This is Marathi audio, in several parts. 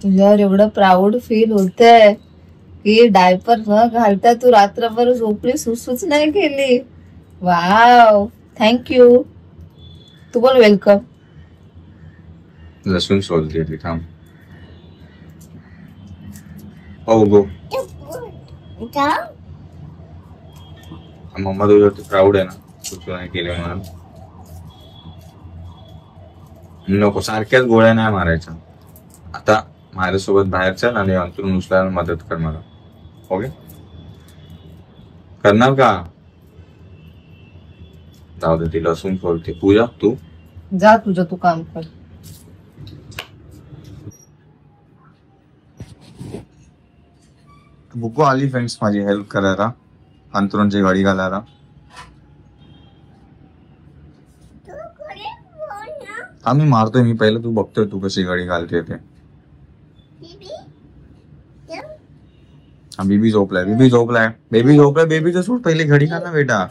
तुझ्यावर एवढं प्राऊड फील होतंय की डायपर न घालता तू रात्रभर झोपली, सुसूच नाही केली. Wow, thank you. तू बोल वेलकम. लसूण सोलते ती, थांब. हो गो. मम्मा तुझ्यावरती प्राऊड आहे ना, तू नाही केले म्हणून. नको सारख्याच गोळ्या नाही मारायच्या. आता माझ्यासोबत बाहेर चल आणि अंथरूण उचलायला मदत कर मला. ओके, करणार का? जाऊ दे, ती लसूण सोलते. पूजा तू जा, तुझं तू काम कर. बुकू आली फ्रेंड्स माझी हेल्प करायला, अंथरूणची घडी घालायला. आम्ही मारतोय, मी पहिलं, तू बघतोय तू कशी घडी घालते ते. बेबी झोपलाय, बेबी झोपलाय, बेबी झोपलाय. बेबीचं सूट पहिली घडी घाल ना बेटा.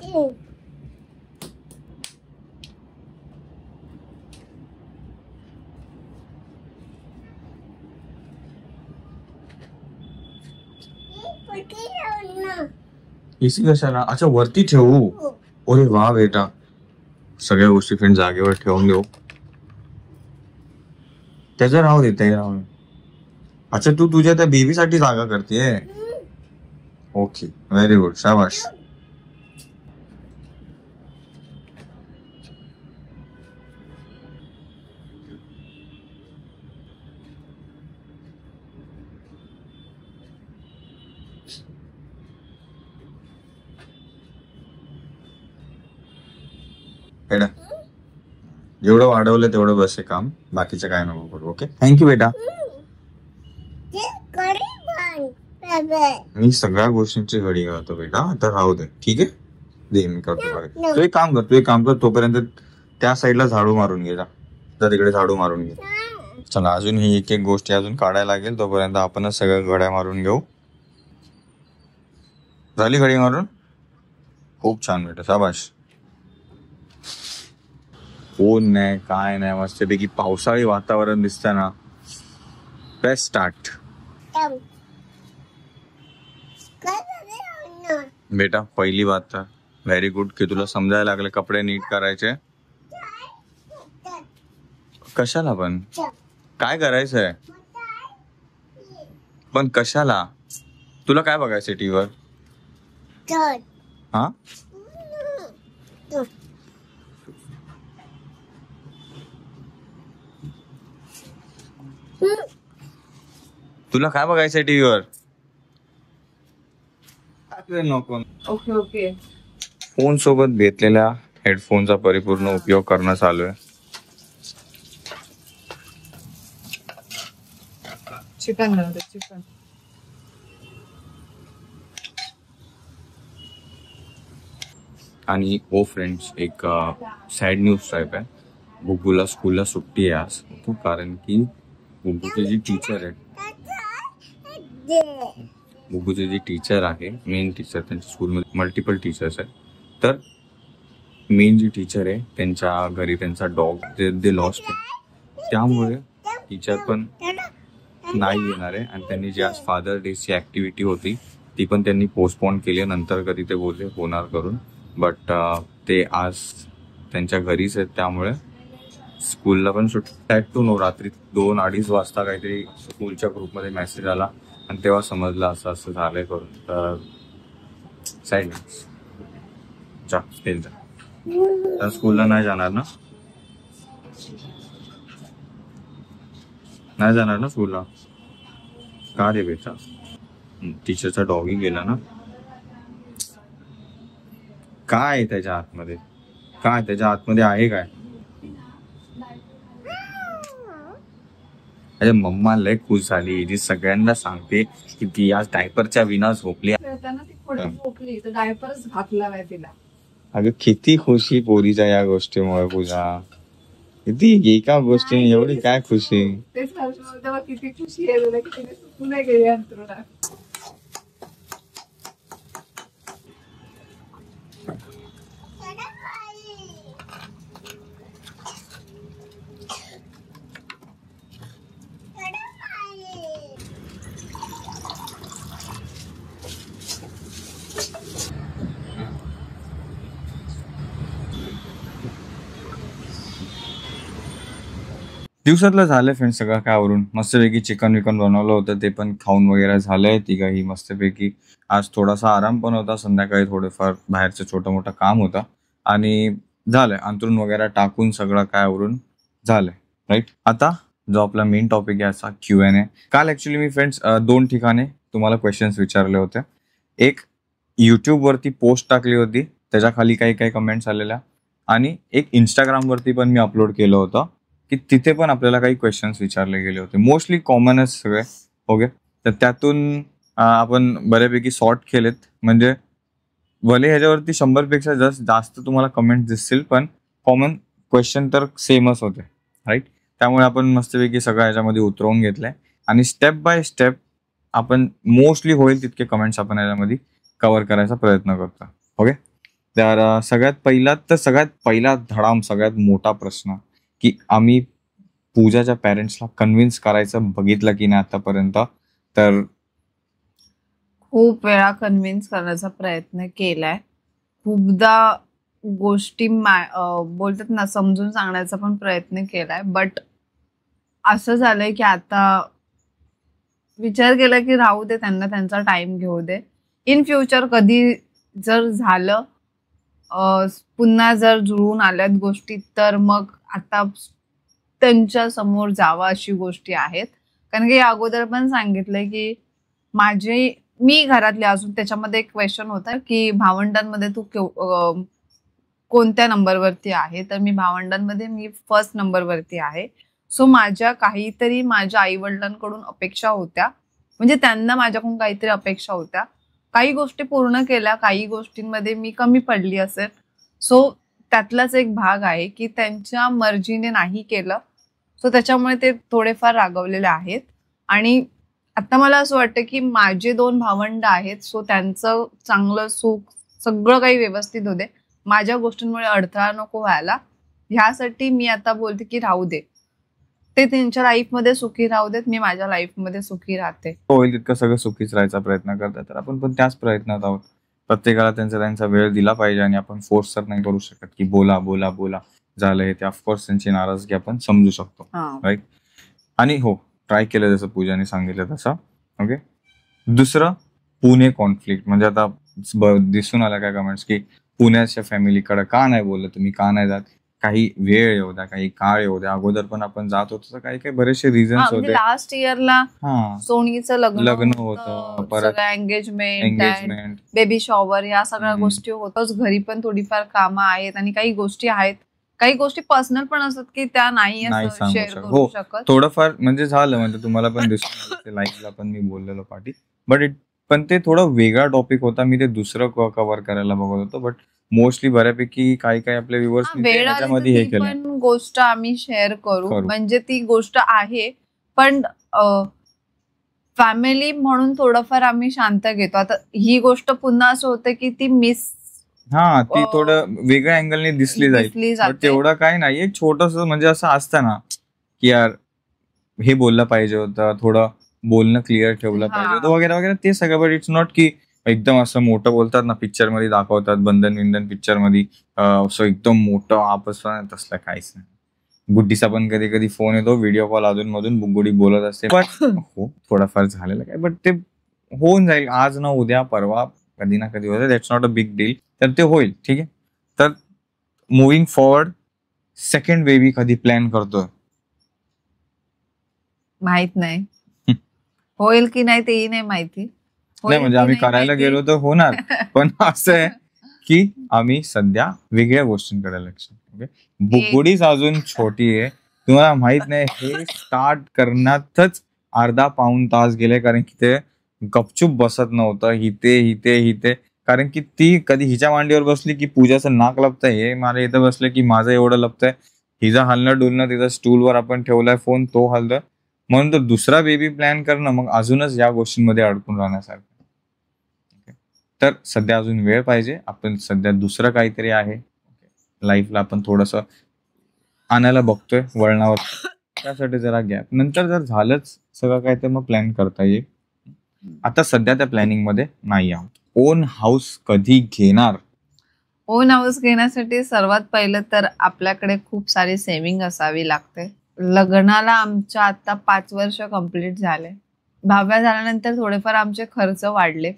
एसी कशाला? अच्छा वरती ठेवू. अरे वा बेटा, सगळ्या गोष्टी फ्रेंड जागेवर ठेवून देऊ. त्याचं राहू दे, ते राहू दे. अच्छा तू तुझ्या त्या बेबीसाठी जागा करतेय. ओके, व्हेरी गुड, शाबाश. बेटा जेवढं वाढवलं तेवढं बस आहे काम, बाकीचं काय नको करू. ओके, थँक्यू बेटा. मी सगळ्या गोष्टींची घडी घालतो बेटा, आता राहू दे. ठीक आहे, दे मी करतो. तू एक काम कर, तोपर्यंत त्या साईडला झाडू मारून घे. जा तिकडे झाडू मारून घे. चला, अजून ही एक एक गोष्टी अजून काढायला लागेल, तोपर्यंत आपणच सगळ्या घड्या मारून घेऊ. झाली घडी मारून? खूप छान बेटा, शाबाश. फोन नाही, काय नाही, मस्तपैकी पावसाळी वातावरण दिसतं ना. Press start. बेटा पहिली बात तर व्हेरी गुड की तुला समजायला लागले कपडे नीट करायचे. कशाला पण? काय करायचंय पण? कशाला? तुला काय बघायचंय टीव्हीवर? हा, तुला काय बघायचंय टीव्हीवर? नको. Okay okay. फोन सोबत घेतलेल्या हेडफोनचा परिपूर्ण उपयोग करणं चालू आहे. चिकन. आणि ओ फ्रेंड्स, एक सॅड न्यूज टाईप आहे. बुब्बूला स्कूलला सुट्टी आहे आज, कारण की बुब्बूची जी टीचर आहे, मेन टीचर, त्यांच्या स्कूलमध्ये मल्टिपल टीचर्स आहेत, तर मेन जी टीचर आहे त्यांच्या घरी त्यांचा डॉग दे लॉस्ट, त्यामुळे टीचर पण नाही येणार आहे. आणि त्यांनी जी आज फादर डेची ऍक्टिव्हिटी होती ती पण त्यांनी पोस्टपोन केली. नंतर कधी ते बोलले होणार करून, बट ते आज त्यांच्या घरीच आहेत, त्यामुळे स्कूलला पण सुट्टी. ॲट टू नो, रात्री 2-2:30 वाजता काहीतरी स्कूलच्या ग्रुपमध्ये मेसेज आला आणि तेव्हा समजलं असं असं झालंय करून. तर साईड तर स्कूलला नाही जाणार ना? नाही जाणार ना स्कूलला? का रे बेटा? टीचरचा डॉगी गेला ना? काय त्याच्या आतमध्ये? काय त्याच्या आतमध्ये आहे काय? अरे मम्मा लय खुश झाली, जी सगळ्यांना सांगते की ती आज डायपरच्या विना झोपली. डायपरच घातला नाही तिला. अगं किती खुशी पोरीच्या या गोष्टीमुळे. पूजा किती एका गोष्टीने एवढी काय खुशी. किती खुशी आहे की तिने सुटून नाही गेली अंतरुणात. दिवसातलं झालंय फ्रेंड्स सगळं काय आवरून. मस्तपैकी चिकन विकन बनवलं होतं, ते पण खाऊन वगैरे झालंय तिघाही मस्तपैकी. आज थोडासा आराम पण होता, संध्याकाळी थोडंफार बाहेरचं छोटं मोठं काम होतं आणि झालंय अंथरून वगैरे टाकून सगळं काय आवरून झालंय. राईट, आता जो आपला मेन टॉपिक आहे असा Q&A. काल ऍक्च्युली मी फ्रेंड्स 2 ठिकाणी तुम्हाला क्वेश्चन्स विचारले होते. एक YouTube वरती पोस्ट टाकली होती, त्याच्या खाली काही काही कमेंट्स आलेल्या, आणि एक Instagram वरती पण मी अपलोड केलं होतं की तिथे पण आपल्याला काही क्वेश्चन्स विचारले गेले होते. मोस्टली कॉमनच सगळे. ओके, तर त्यातून आपण बऱ्यापैकी सॉर्ट केलेत. म्हणजे भले ह्याच्यावरती 100पेक्षा जास्त तुम्हाला कमेंट दिसतील, पण कॉमन क्वेश्चन तर सेमच होते. राईट, त्यामुळे आपण मस्तपैकी सगळं ह्याच्यामध्ये उतरवून घेतलंय आणि स्टेप बाय स्टेप आपण मोस्टली होईल तितके कमेंट्स आपण ह्याच्यामध्ये कव्हर करायचा प्रयत्न करतो. ओके, तर सगळ्यात पहिला धडाम, सगळ्यात मोठा प्रश्न की आम्ही पूजाच्या पॅरेंट्सला कन्व्हिन्स करायचं बघितलं की नाही आतापर्यंत. तर खूप वेळा कन्व्हिन्स करण्याचा प्रयत्न केलाय. खूपदा गोष्टी बोलतात ना, समजून सांगण्याचा पण प्रयत्न केलाय. बट असं झालंय की आता विचार केला की राहू दे, त्यांना त्यांचा टाइम घेऊ दे. इन फ्युचर कधी जर झालं, पुन्हा जर जुळून आल्यात गोष्टी, तर मग आता त्यांच्या समोर जावं अशी गोष्टी आहेत. कारण की या अगोदर पण सांगितलंय की मी घरातले, अजून त्याच्यामध्ये एक क्वेश्चन होता की भावंडांमध्ये तू कोणत्या नंबरवरती आहे, तर मी भावंडांमध्ये मी फर्स्ट नंबरवरती आहे. सो माझ्या आई वडिलांकडून अपेक्षा होत्या, म्हणजे त्यांना माझ्याकडून काहीतरी अपेक्षा होत्या. काही गोष्टी पूर्ण केल्या, काही गोष्टींमध्ये मी कमी पडली असेल. सो त्यातलाच एक भाग आहे की त्यांच्या मर्जीने नाही केलं, सो त्याच्यामुळे ते थोडेफार रागवलेले आहेत. आणि आता मला असं वाटतं की माझे 2 भावंड आहेत, सो त्यांचं चांगलं सुख सगळं काही व्यवस्थित होते. माझ्या गोष्टींमुळे अडथळा नको व्हायला, ह्यासाठी मी आता बोलते की राहू दे, ते त्यांच्या लाईफमध्ये सुखी राहू देत, मी माझ्या लाईफमध्ये सुखी राहते. होईल तितकं सगळं सुखीच राहायचा प्रयत्न करतात, तर आपण पण त्याच प्रयत्नात आहोत. प्रत्येकाला त्यांचा वेळ दिला पाहिजे आणि आपण फोर्स तर नाही करू शकत की बोला बोला बोला झालं हे ते. ऑफकोर्स त्यांची नाराजगी आपण समजू शकतो. राईट, आणि हो, ट्राय केलं जसं पूजाने सांगितलं तसं. ओके, दुसरं पुणे कॉन्फ्लिक्ट. म्हणजे आता दिसून आला काय कमेंट्स की पुण्याच्या फॅमिलीकडे का नाही बोललं तुम्ही, का नाही जात. काही वेळ येऊ द्या, काही काळ येऊ द्या. अगोदर पण आपण जात होतो, तर काही काही बरेचसे रिझन्स होते. लास्ट इयरला सोनीचं लग्न होतं, परत एंगेजमेंट, बेबी शॉवर, या सगळ्या गोष्टी होतच. घरी पण थोडीफार कामं आहेत आणि काही गोष्टी आहेत, काही गोष्टी पर्सनल पण असतात की त्या नाही शेअर करू शकत. थोडंफार म्हणजे झालं, म्हणजे तुम्हाला पण दिसून लाईफला पण मी बोललेलो पाठी. पण ते थोडं वेगळा टॉपिक होता, मी ते दुसरं कव्हर करायला बघत होतो. बट मोस्टली बऱ्यापैकी काही आपल्या व्ह्युअर्स त्याच्यामध्ये हे केलं. पण गोष्ट आम्ही शेअर करू, म्हणजे ती गोष्ट आहे, पण फॅमिली म्हणून थोडंफार आम्ही शांत घेतो. आता ही गोष्ट पुन्हा असं होतं की ती ती थोडं वेगळ्या अँगलने दिसली जाईल. तेवढं काय नाही, एक छोटस म्हणजे असं असतं ना की यार हे बोललं पाहिजे होतं, थोडं बोलणं क्लिअर ठेवलं पाहिजे होतं वगैरे वगैरे, ते सगळं. बट इट्स नॉट की एकदम असं मोठं बोलतात ना, पिक्चर मध्ये दाखवतात, बंधन पिक्चर मध्ये असं एकदम मोठं आपस, तसलं काहीच नाही. गुड्डीचा पण कधी कधी फोन येतो, व्हिडिओ कॉल अधून मधून गुड्डी बोलत असते. हो, थोडाफार झालेलं काय, बट ते होऊन जाईल. आज ना उद्या परवा कधी ना कधी होतं, that's not a big deal. तर ते होईल, ठीक आहे. तर मुव्हिंग फॉरवर्ड, सेकंड बेबी कधी प्लॅन करतोय? माहित नाही, होईल की नाही तेही नाही माहिती. नाही म्हणजे आम्ही करायला गेलो तर होणार, पण असं आहे की आम्ही सध्या वेगळ्या गोष्टींकडे लक्ष. बुगुडीच अजून छोटी आहे, तुम्हाला माहित नाही. हे स्टार्ट करण्यातच अर्धा पाऊण तास गेले, कारण की ते गपचूप बसत नव्हतं. हिते कारण की ती कधी हिच्या मांडीवर बसली की पूजाचं नाक लपतंय, हे मला इथं बसलं की माझं एवढं लपतंय. हिचं हलणं डुलणं, तिथं स्टूलवर आपण ठेवलाय फोन, तो हलतोय. म्हणून तर दुसरा बेबी प्लॅन करणं मग अजूनच या गोष्टींमध्ये अडकून राहण्यासारखं. तर सध्या अजून वेळ पाहिजे. आपण सध्या दुसरं काहीतरी आहे लाईफला, आपण थोडस आणायला बघतोय वळणावर, त्यासाठी जरा गॅप. नंतर जर झालंच सगळं काय तर मग प्लॅन करता येईल. आता सध्या त्या प्लॅनिंग मध्ये नाही आहोत. ओन हाऊस कधी घेणार? ओन हाऊस घेण्यासाठी सर्वात पहिलं तर आपल्याकडे खूप सारी सेव्हिंग असावी लागते. लग्नाला आमच्या आता 5 वर्ष कंप्लीट झाले. 10व्या झाल्यानंतर थोडेफार आमचे खर्च वाढले.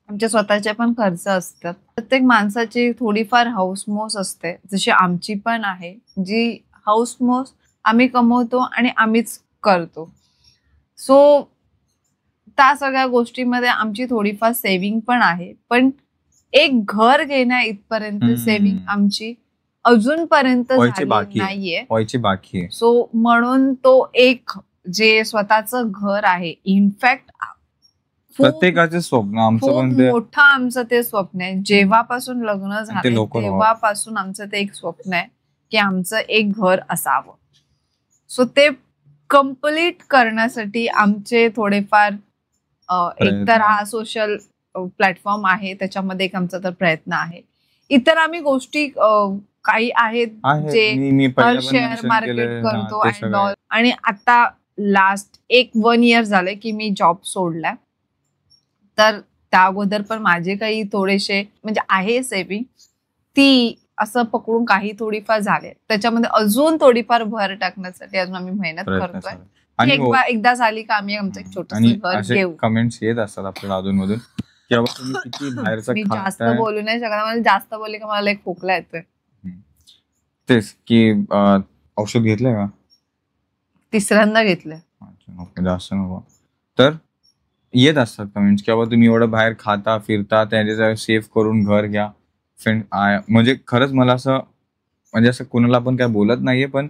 आमचे स्वतःचे पण खर्च असतात. प्रत्येक माणसाची थोडीफार हौसमौस असते, जशी आमची पण आहे. जी हौसमौस आम्ही कमवतो आणि आम्हीच करतो. सो त्या सगळ्या गोष्टीमध्ये आमची थोडीफार सेव्हिंग पण आहे. पण एक घर घेण्या इथपर्यंत सेव्हिंग आमची अजूनपर्यंत झाली नाहीये. व्हायची बाकी आहे. सो म्हणून तो एक जे स्वतःचं घर आहे, इनफॅक्ट प्रत्येकाचे स्वप्न, आमचं पण मोठं आमचं ते स्वप्न आहे. जेव्हापासून लग्न झालं तेव्हापासून आमचं ते एक स्वप्न आहे की आमचं एक घर असावं. सो ते कम्प्लीट करण्यासाठी आमचे थोडेफार एकतर हा सोशल प्लॅटफॉर्म आहे, त्याच्यामध्ये एक आमचा तर प्रयत्न आहे. इतर आम्ही गोष्टी काही आहेत जे शेअर मार्केट करतो आणि आता लास्ट 1 इयर झालंय की मी जॉब सोडलाय. तर त्या अगोदर पण माझे काही थोडेसे म्हणजे आहे सेव्हिंग, ती असं पकडून काही थोडीफार झाले. त्याच्यामध्ये अजून थोडीफार भर टाकण्यासाठी अजून आम्ही मेहनत करतोय. एकदा झाली का आम्ही आमचं एक छोटंसं घर घेऊ. कमेंट्स येत असतात आपल्याला अधूनमधून की तुम्ही किती बाहेरचं मी जास्त बोलू नाही शकत. मला जास्त बोलले का मला एक खोकला येतोय. तेच की औषध घेतलंय का? 3ऱ्यांदा घेतलंय. जास्त नको. तर येत असतात कमेंट्स की बाबा तुम्ही एवढं बाहेर खाता फिरता, त्याच्या सेव्ह करून घर घ्या. फ्रेंड म्हणजे खरंच मला असं म्हणजे असं कोणाला पण काय बोलत नाहीये, पण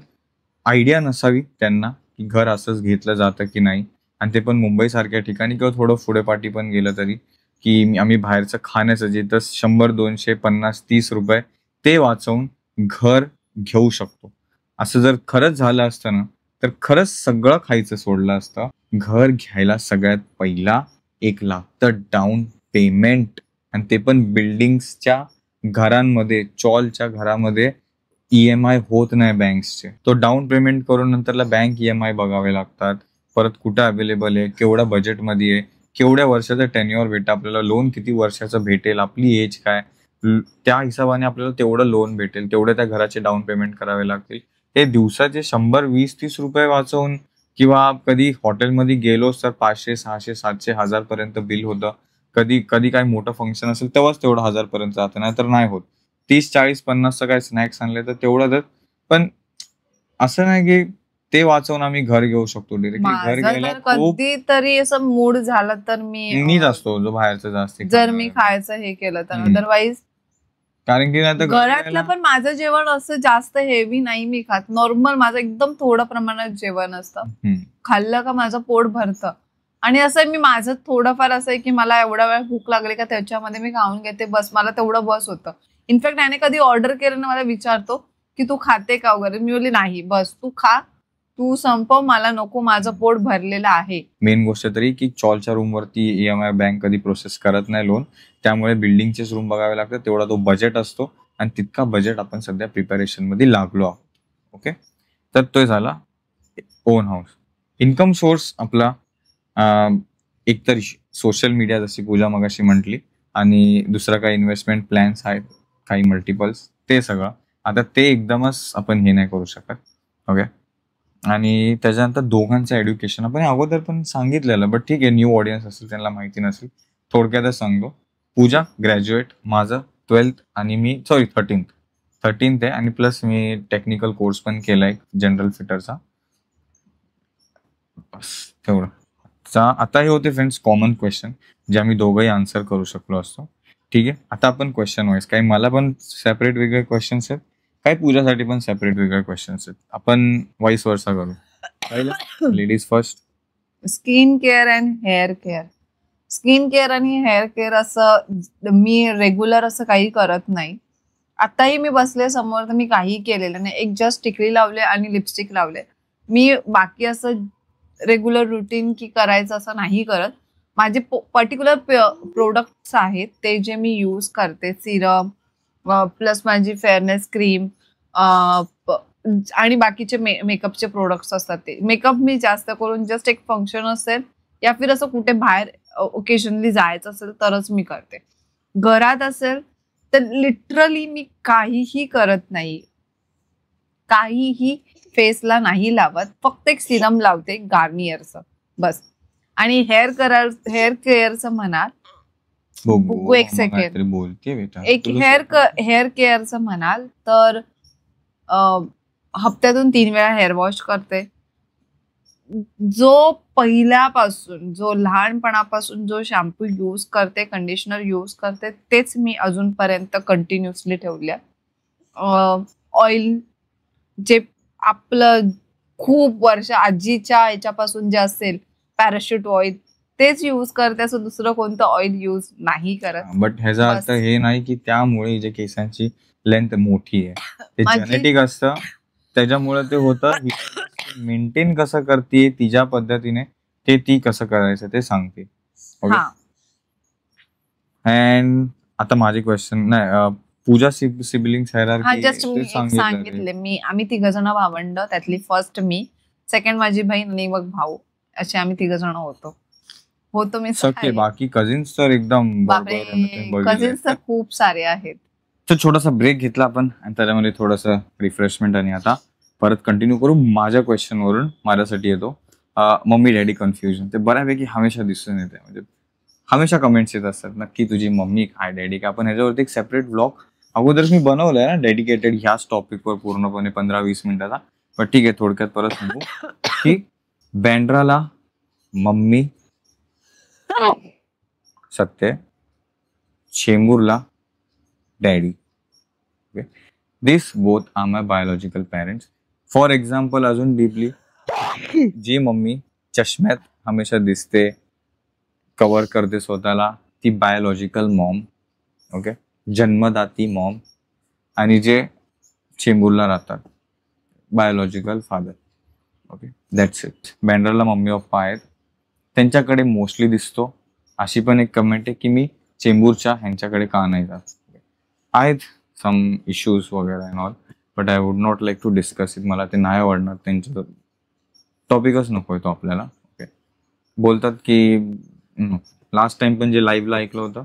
आयडिया नसावी त्यांना की घर असंच घेतलं जातं की नाही. आणि ते पण मुंबई सारख्या ठिकाणी किंवा थोडं पुढे पाठी पण गेलं तरी की आम्ही बाहेरचं खाण्याचं जिथं 100, 200, 50, 30 रुपये ते वाचवून घर घेऊ शकतो. असं जर खरंच झालं असतं ना तर खरंच सगळं खायचं सोडलं असतं. घर घ्यायला सगळ्यात पहिला 1 लागतं डाऊन पेमेंट, आणि ते पण बिल्डिंग्सच्या घरांमध्ये, चॉलच्या घरामध्ये EMI होत नाही बँक्सचे. तो डाऊन पेमेंट करून नंतरला बँक EMI बघावे लागतात. परत कुठं अवेलेबल आहे, केवढ्या बजेटमध्ये आहे, केवढ्या वर्षाचं टेन्युअर भेटेल आपल्याला, लोन किती वर्षाचं भेटेल, आपली एज काय, त्या हिशोबाने आपल्याला तेवढं लोन भेटेल, तेवढे त्या घराचे डाऊन पेमेंट करावे लागतील. ते दिवसाचे 100, 20, 30 रुपये वाचवून किंवा कधी हॉटेलमध्ये गेलोच तर 500, 600, 700, 1000 पर्यंत बिल होतं. कधी काय मोठं फंक्शन असेल तेव्हाच तेवढं 1000 पर्यंत जातं, नाही तर नाही होत. 30, 40, 50चं काय स्नॅक्स आणले तर तेवढं. पण असं नाही की ते वाचवून आम्ही घर घेऊ शकतो डिरेक्टली. घर घ्यायला कधीतरी असं मूड झाला तर मीच असतो जो बाहेरचं जास्त जर मी खायचं हे केलं तर. अदरवाईज कारण की नाही तर घरातलं पण माझं जेवण असं जास्त हेवी नाही मी खात. नॉर्मल माझं एकदम थोडं प्रमाणात जेवण असतं. खाल्लं का माझं पोट भरतं. आणि असं मी माझं थोडंफार असं आहे की मला एवढा वेळ भूक लागली का त्याच्यामध्ये मी खाऊन घेते, बस मला तेवढं बस होतं. इनफॅक्ट त्याने कधी ऑर्डर केलं ना मला विचारतो की तू खाते का वगैरे, मी बोलली नाही, बस तू खा, तू संपव, मला नको, माझं पोट भरलेलं आहे. मेन गोष्ट तरी की चॉलच्या रूम वरती EMI बँक कधी प्रोसेस करत नाही लोन, त्यामुळे बिल्डिंगचेच रूम बघावे लागतात. तेवढा तो बजेट असतो आणि तितका बजेट आपण सध्या प्रिपरेशन मध्ये लागलो आहोत. ओके, तर तो झाला ओन हाऊस. इन्कम सोर्स आपला एकतर सोशल मीडिया, जशी पूजा मगाशी म्हटली, आणि दुसरा काही इन्व्हेस्टमेंट प्लॅन्स आहेत, काही मल्टिपल्स, ते सगळं. आता ते एकदमच आपण हे नाही करू शकत. ओके, आणि त्याच्यानंतर दोघांचं एज्युकेशन आपण अगोदर पण सांगितलेलं, बट ठीक आहे, न्यू ऑडियन्स असेल त्यांना माहिती नसेल, थोडक्यातच सांगतो. पूजा ग्रॅज्युएट, माझं 12th आणि मी 13th आहे, आणि प्लस मी टेक्निकल कोर्स पण केलाय जनरल फिटरचा. बस तेवढं. आता हे होते फ्रेंड्स कॉमन क्वेश्चन जे आम्ही दोघंही आन्सर करू शकलो असतो. ठीक आहे, आता आपण क्वेश्चन वाईज, काही मला पण सेपरेट वेगळे क्वेश्चन्स आहेत, काही पूजासाठी पण सेपरेट वेगळे क्वेश्चन्स आहेत. आपण वाईस वर्सा करू. पहिलं ladies first. Skin care and hair care. Skin care आणि हेअर केअर असं मी रेग्युलर असं काही करत नाही. आताही मी बसले समोर तर मी काही केलेलं नाही, एक जस्ट टिकली लावले आणि लिपस्टिक लावले. मी बाकी असं रेग्युलर रुटीन की करायचं असं नाही करत. माझे पर्टिक्युलर प्रोडक्ट्स आहेत ते जे मी यूज करते, सिरम प्लस माझी फेअरनेस क्रीम आणि बाकीचे मेकअपचे प्रोडक्ट्स असतात. ते मेकअप मी जास्त करून जस्ट एक फंक्शन असेल या फिर असं कुठे बाहेर ओकेजनली जायचं असेल तरच मी करते. घरात असेल तर लिटरली मी काहीही करत नाही, काहीही. फेसला नाही लावत, फक्त एक सिरम लावते गार्नियरचं बस. आणि हेअर केअरचं म्हणाल, एक सेकंड, बोलते बेटा, एक हेअर केअरचं म्हणाल तर हप्त्यातून 3 वेळा हेअर वॉश करते. जो पहिल्यापासून, जो लहानपणापासून जो शॅम्पू यूज करते, कंडिशनर यूज करते, तेच मी अजूनपर्यंत कंटिन्युअसली ठेवल्या. ऑइल जे आपलं खूप वर्ष आजीच्या याच्यापासून जे असेल, पॅराशूट ऑइल, तेच यूज करते. असं दुसरं कोणतं ऑइल यूज नाही करत. बट ह्याचा अर्थ हे नाही की त्यामुळे जे केसांची लेंथ मोठी आहे, ते जेनेटिक असतं, त्याच्यामुळे ते होतं. मेंटेन कसं करते तिच्या पद्धतीने, ते ती कसं करायचं ते सांगते. ओके. अँड आता माझे क्वेश्चन नाही, पूजा सिबलिंग्स सांगितले मी. आम्ही 3 जण भावंड, त्यातली फर्स्ट मी, सेकंड माझी बहीण आणि मग भाऊ, असे आम्ही 3 जण होतो. मी सख्खे. बाकी कझिन्स तर एकदम कझिन्स तर खूप सारे आहेत. तर छोटासा ब्रेक घेतला आपण आणि त्याच्यामध्ये थोडंसं रिफ्रेशमेंट, आणि आता परत कंटिन्यू करू. माझ्या क्वेश्चन वरून माझ्यासाठी येतो मम्मी डॅडी कन्फ्युजन. ते बऱ्यापैकी हमेशा दिसून येते, म्हणजे हमेशा कमेंट्स येत असतात, नक्की तुझी मम्मी काय डॅडी काय. आपण ह्याच्यावरती एक सेपरेट ब्लॉग अगोदर मी बनवलंय ना, डेडिकेटेड ह्याच टॉपिकवर पूर्णपणे 15-20 मिनिटाचा. पण ठीक आहे, थोडक्यात परत सांगू की बँड्राला मम्मी सत्य, चेंबूरला daddy. This both are my biological parents. For example, अजून डीपली, जी मम्मी चष्म्यात हमेशा दिसते, कव्हर करते स्वतःला, ती बायोलॉजिकल मॉम. ओके, जन्मदाती मॉम. आणि जे चेंबूरला राहतात, biological father. Okay, that's it. बँड्राला मम्मी पप्पा आहेत, त्यांच्याकडे मोस्टली दिसतो. अशी पण एक कमेंट आहे की मी चेंबूरच्या ह्यांच्याकडे का नाही जात. आहेत सम इश्यूज वगैरे and all, but I would not like to discuss it. मला ते नाही आवडणार, त्यांचं टॉपिकच नको तो आपल्याला. ओके, बोलतात की लास्ट टाइम पण जे लाईव्हला ऐकलं होतं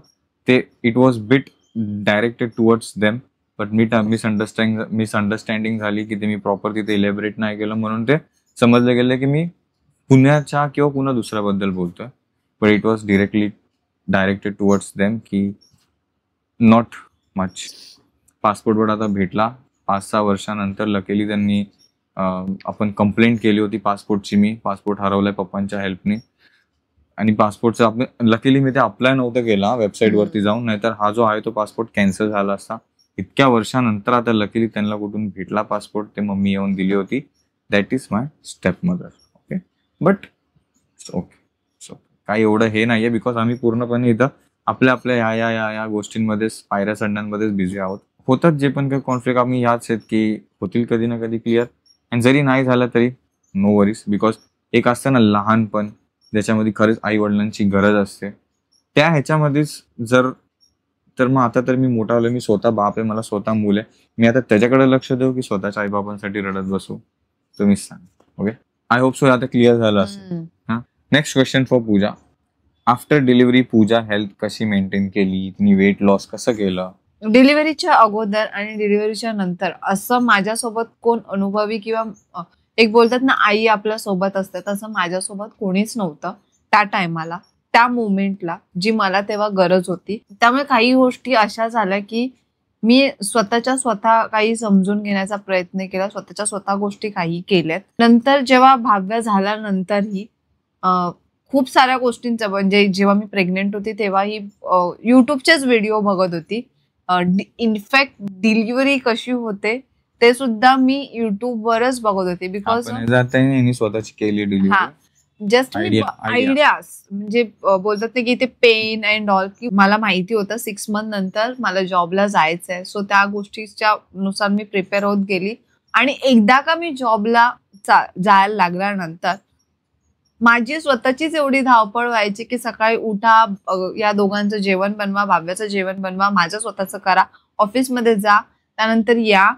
ते it was bit directed towards them, but misunderstanding झाली की ते मी प्रॉपर तिथे इलेबरेट नाही केलं, म्हणून ते समजलं गेलं की मी पुण्याच्या किंवा पुन्हा दुसऱ्याबद्दल बोलतोय. But it was directed towards them की नॉट मच. पासपोर्टवर आता भेटला 5-6 वर्षानंतर. लकीली त्यांनी आपण कंप्लेंट केली होती पासपोर्टची. मी पासपोर्ट हरवलाय पप्पांच्या हेल्पने, आणि पासपोर्टचं आपण लकीली मी ते अप्लाय नव्हतं केला वेबसाईटवरती जाऊन, नाहीतर हा जो आहे तो पासपोर्ट कॅन्सल झाला असता. इतक्या वर्षानंतर आता लकीली त्यांना कुठून भेटला पासपोर्ट, ते मम्मी येऊन दिली होती. That is my step mother. Okay, but okay, so काही एवढं हे नाहीये, बिकॉज आम्ही पूर्णपणे इथं आपल्या या गोष्टींमध्येच, पायऱ्या चढण्यांमध्येच बिझी आहोत. होतात जे पण काही कॉन्फ्लिक्ट, आम्ही याच आहेत की होतील कधी ना कधी क्लिअर. आणि जरी नाही झालं तरी नो वरीज, बिकॉज एक असतं ना लहानपण, ज्याच्यामध्ये खरंच आई वडिलांची गरज असते, त्या ह्याच्यामध्येच जर, तर मग आता तर मी मोठा होलो, मी स्वतः बाप आहे, मला स्वतः मूल आहे. मी आता त्याच्याकडे लक्ष देऊ की स्वतःच्या आईबापांसाठी रडत बसू, तुम्हीच सांग. ओके, आय होप सो आता क्लिअर झालं असेल. Next question for Pooja. After delivery Pooja health कशी मेंटेन केली, तिने वेट लॉस कसं केलं? डिलिव्हरीच्या अगोदर आणि डिलिव्हरीच्या नंतर असं माझ्यासोबत कोण अनुभवी किंवा एक बोलतात ना आई आपल्या सोबत असते, तसं माझ्यासोबत कोणीच नव्हतं त्या टायमाला, त्या मोमेंटला, जी मला तेव्हा गरज होती. त्यामुळे काही गोष्टी अशा झाल्या की मी स्वतः काही समजून घेण्याचा प्रयत्न केला, स्वतः गोष्टी काही केल्यात. नंतर जेव्हा भाव्य झाल्यानंतरही खूप साऱ्या गोष्टींचं, म्हणजे जेव्हा मी प्रेग्नेंट होती तेव्हाही युट्यूबचेच व्हिडिओ बघत होती. इनफॅक्ट डिलिव्हरी कशी होते ते सुद्धा मी युट्यूबवरच बघत होते, बिकॉज स्वतःची केली डिलिव्हरी. जस्ट आयडियाज, म्हणजे बोलतात ना की ते पेन अँड ऑल, की मला माहिती होतं 6 मंथ नंतर मला जॉबला जायचंय. सो त्या गोष्टीच्या नुसार मी प्रिपेअर होत गेली. आणि एकदा का मी जॉबला जायला लागल्यानंतर माझी स्वतःचीच एवढी धावपळ व्हायची की सकाळी उठा, या दोघांचं जेवण बनवा, भाव्याचं जेवण बनवा, माझं स्वतःचं करा, ऑफिसमध्ये जा, त्यानंतर या,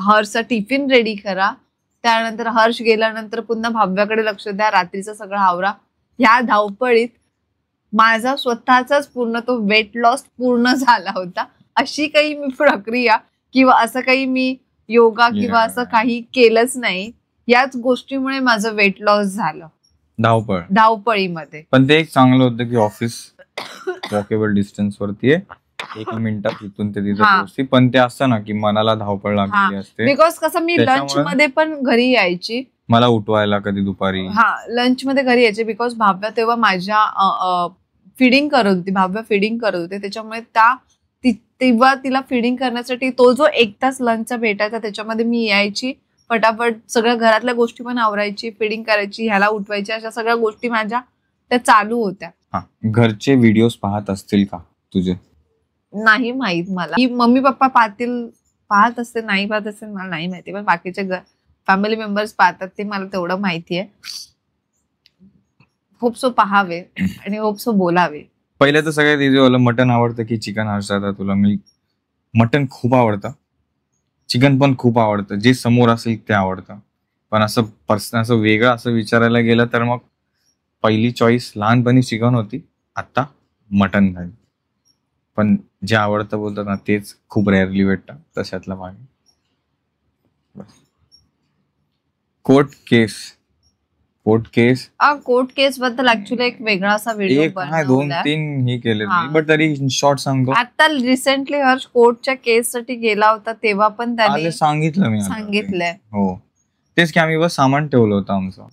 हर्षचा टिफिन रेडी करा, त्यानंतर हर्ष गेल्यानंतर पुन्हा भाव्याकडे लक्ष द्या, रात्रीचं सगळं आवरा. ह्या धावपळीत माझा स्वतःचाच पूर्ण तो वेट लॉस पूर्ण झाला होता. अशी काही मी प्रक्रिया किंवा असं काही मी योगा किंवा Yeah. असं काही केलंच नाही. याच गोष्टीमुळे माझं वेट लॉस झालं धावपळीमध्ये. पण ते एक चांगलं होतं की ऑफिस वॉकेबल डिस्टन्स वरती आहे, 1 मिनिटात इथून ते तिथं हा. पोहोचते. पण ते असतं ना की मनाला धावपळ लागलेली असते, बिकॉज कसं मी लंच त्याच्यामुळे- मध्ये पण घरी यायची. मला उठवायला कधी दुपारी. लंच मध्ये घरी यायचे बिकॉज भाव्या तेव्हा माझ्या फिडिंग करत होती. भाव्या फिडिंग करत होते, त्याच्यामुळे तेव्हा तिला फिडिंग करण्यासाठी तो जो 1 तास लंचचा भेटायचा त्याच्यामध्ये मी यायची, फटाफट सगळ्या घरातल्या गोष्टी पण आवरायची, फिडिंग करायची, ह्याला उठवायची, अशा सगळ्या गोष्टी माझ्या त्या चालू होत्या. घरचे व्हिडिओज पाहत असतील का तुझे? नाही माहित मला की मम्मी पप्पा पाहत असते, नाही पाहत असते मला नाही माहिती, पण बाकीचे फॅमिली मेंबर्स पाहतात ते मला तेवढं माहिती आहे. होप सो पाहावे आणि होप सो बोलावे. पहिलं तर सगळ्यात इझी वाला मटन आवडतं की चिकन? हर्षदा तुला? मी मटन खूप आवडतं, चिकन पण खूप आवडतं, जे समोर असेल ते आवडतं. पण असं पर्सनल असं वेगळं असं विचारायला गेलं तर मग पहिली चॉईस लहानपणी चिकन होती, आता मटन झाली. पण जे आवडतं बोलतात ना तेच खूप रेअरली भेटतं, तशातला भाग. कोर्ट केस कोर्ट केस बद्दल ऍक्च्युली एक वेगळा असा व्हिडिओ एक काय 2-3 हे केले मी, बट तरी शॉर्ट सांगतो. आता रिसेंटली हर्ष कोर्टच्या केस साठी गेला होता, तेव्हा पण त्याने सांगितलं मी सांगितलंय. हो, तेच की आम्ही बस सामान ठेवलं होतं आमचं,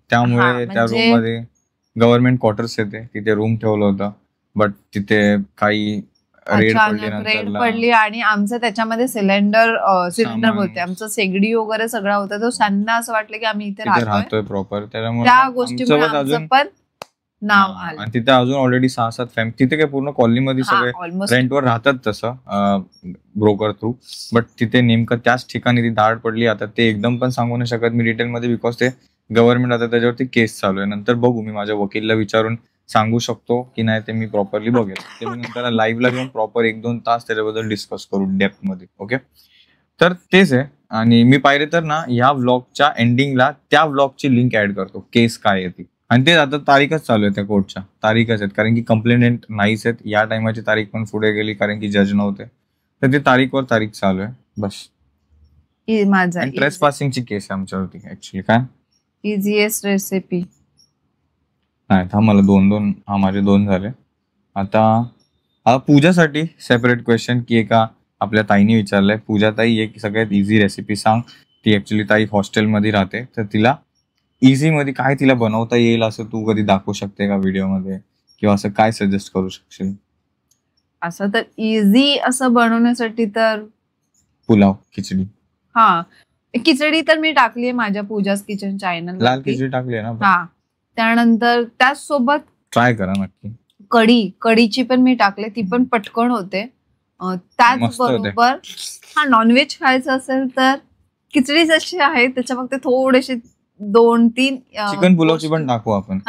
त्यामुळे त्या रूम मध्ये गव्हर्नमेंट क्वार्टर्स येते, तिथे रूम ठेवलं होतं. बट तिथे काही रेड पडली आणि आमचं त्याच्यामध्ये सिलेंडर बोलते, आमचं शेगडी वगैरे सगळं होतं. तो त्यांना असं वाटलं की आम्ही इथे राहतोय प्रॉपर, त्या गोष्टीमुळे पण नाव आलं. आणि तिथे अजून ऑलरेडी 6-7 फॅमिली तिथे काय पूर्ण कॉलनीमध्ये सगळे रेंटवर राहतात तसं ब्रोकर थ्रू. बट तिथे नेमकं त्याच ठिकाणी ती धाड पडली. आता ते एकदम पण सांगू नाही शकत मी डिटेलमध्ये, बिकॉज ते गव्हर्नमेंट आता त्याच्यावरती केस चालू आहे. नंतर बघू, मी माझ्या वकीलला विचारून सांगू शकतो की नाही ते मी प्रॉपरली बघेल. ते मी नंतर लाईव्हला घेऊन प्रॉपर 1-2 तास त्याच्याबद्दल डिस्कस करू डेप्थ मध्ये. ओके, तर तेच आहे. आणि मी पाहिले तर ना ह्या व्लॉगच्या एंडिंगला त्या व्लॉगची लिंक ऍड करतो, केस काय आहे ती. आणि ते आता तारीखच चालू आहे, त्या कोर्टच्या तारीखच आहेत, कारण की कंप्लेंट नाहीच आहेत. या टायमाची तारीख पण पुढे गेली कारण की जज नव्हते, तर ते तारीखवर तारीख चालू आहे बस. ट्रेस पासिंगची केस आहे आमच्यावरती ऍक्च्युली. काय इझीएस्ट रेसिपी नाही था, मला 2 माझे 2 झाले. आता पूजासाठी सेपरेट क्वेश्चन की एका आपल्या ताईने विचारलंय, पूजा ताई एक सगळ्यात इझी रेसिपी सांग. ती ऍक्च्युली ताई हॉस्टेलमध्ये राहते, तर तिला इझी मध्ये काय तिला बनवता येईल असं तू कधी दाखवू शकते का व्हिडिओमध्ये, किंवा असं काय सजेस्ट करू शकशील? असं तर इझी असं बनवण्यासाठी तर पुलाव, खिचडी. खिचडी तर मी टाकली आहे माझ्या पूजाच किचन चॅनल, लाल खिचडी टाकली आहे ना. त्यानंतर त्याचसोबत ट्राय करा नक्की. कढीची पण मी टाकले, ती पण पटकन होते. त्याचबरोबर नॉनव्हेज खायचं असेल तर खिचडी जशी आहे त्याच्या फक्त थोडेसे 2-3 चिकन पुलावची पण टाकू आपण,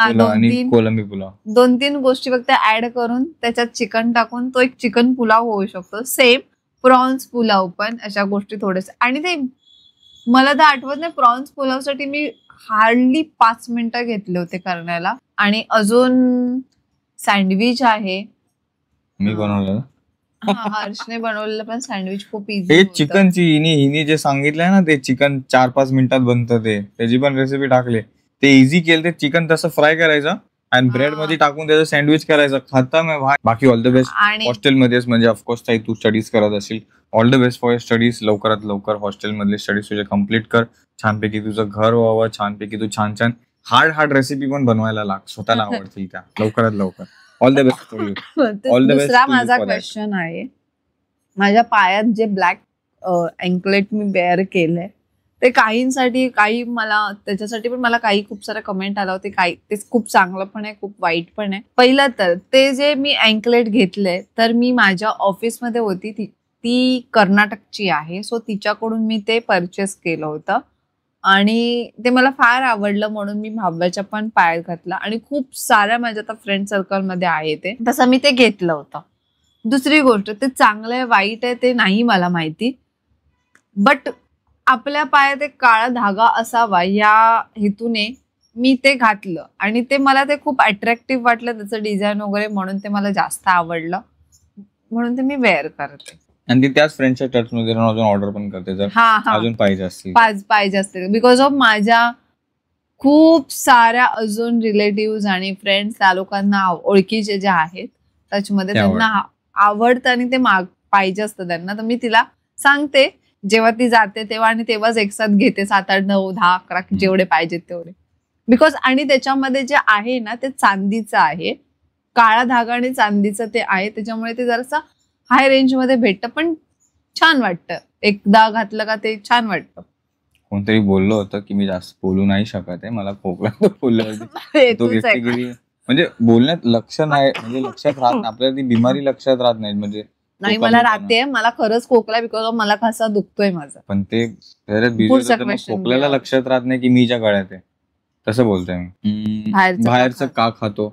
कोलंबी पुलाव. 2-3 गोष्टी फक्त ऍड करून त्याच्यात चिकन टाकून तो एक चिकन पुलाव होऊ शकतो. सेम प्रॉन्स पुलाव पण, अशा गोष्टी थोडेसे. आणि ते मला तर आठवत नाही, प्रॉन्स पुलावसाठी मी हार्डली 5 मिनिटं घेतले होते करण्याला. आणि अजून सँडविच आहे, मी बनवलं. हर्षने बनवलेलं पण सँडविच खूप इझी. हे चिकनची हिनी जे सांगितलंय ना, ते चिकन 4-5 मिनिटात बनतं, त्याची पण रेसिपी टाकली. ते इझी केलं, ते चिकन तसं फ्राय करायचं आणि ब्रेड मध्ये टाकून त्याचं सँडविच करायचं, खतम आहे भाई. बाकी ऑल द बेस्ट हॉस्टेलमध्येच, म्हणजे ऑफकोर्स ताई तू स्टडीज करत असेल, all the best for your studies. लवकरात लवकर हॉस्टेल मधले स्टडीज तुझे कम्प्लीट कर, छानपैकी तुझं घर व्हावं, छानपैकी तू छान हार्ड रेसिपी पण बनवायला लाग, स्वतःला आवडतील त्या, लवकरात लवकर. All the best for you. दुसरा माझा क्वेश्चन आहे, माझ्या पायात जे ब्लॅक अँकलेट मी वेअर केलंय ते काहींसाठी, काही मला त्याच्यासाठी पण मला खूप सारे कमेंट आला होते. काही ते खूप चांगलं पण आहे, खूप वाईट पण आहे. पहिलं तर ते जे मी अँकलेट घेतलंय, तर मी माझ्या ऑफिसमध्ये होती, ती कर्नाटकची आहे, सो तिच्याकडून मी ते परचेस केलं होतं आणि ते मला फार आवडलं, म्हणून मी भाव्याच्या पण पायात घातला. आणि खूप साऱ्या माझ्या आता फ्रेंड सर्कलमध्ये आहे ते, तसं मी ते घेतलं होतं. दुसरी गोष्ट, ते चांगलं आहे वाईट आहे ते नाही मला माहिती, बट आपल्या पायात एक काळा धागा असावा या हेतूने मी ते घातलं आणि ते मला ते खूप अट्रॅक्टिव्ह वाटलं, त्याचं डिझाईन वगैरे, म्हणून ते मला जास्त आवडलं, म्हणून ते मी वेअर करते. आणि ती त्याच फ्रेंडच्या टचमध्ये राहून अजून ऑर्डर पण करते जर हा हा अजून पाहिजे असतील. पाहिजे असते. बिकॉज ऑफ माझ्या खूप साऱ्या अजून रिलेटिव्ह आणि फ्रेंड्स त्या लोकांना ओळखीचे जे आहेत टचमध्ये ते त्यांना आवडतं आणि ते पाहिजे असतं त्यांना. तर मी तिला सांगते जेव्हा ती जाते तेव्हा, आणि तेव्हाच एकसाथ घेते 7, 8, 9, 10, 11 जेवढे पाहिजेत तेवढे. बिकॉज आणि त्याच्यामध्ये जे आहे ना ते चांदीचं आहे, काळा धागा आणि चांदीचं ते आहे, त्याच्यामुळे ते जरासं हाय रेंज मध्ये भेटतं, पण छान वाटतं. एकदा घातलं का ते छान वाटतं. कोणतरी बोललं होतं की मी जास्त बोलू नाही शकत आहे, मला खोकला बोललं तो व्यक्ती गेली म्हणजे बोलण्यात लक्ष नाही, म्हणजे लक्षात राहत नाही आपल्याला, ती बिमारी लक्षात राहत नाही. म्हणजे नाही मला राहते, मला खरंच खोकला बिकॉज ऑफ मला घसा दुखतोय माझा. पण ते खोकल्याला लक्षात राहत नाही की मी ज्या गळ्यात आहे. तसं बोलतोय मी. बाहेरचं का खातो,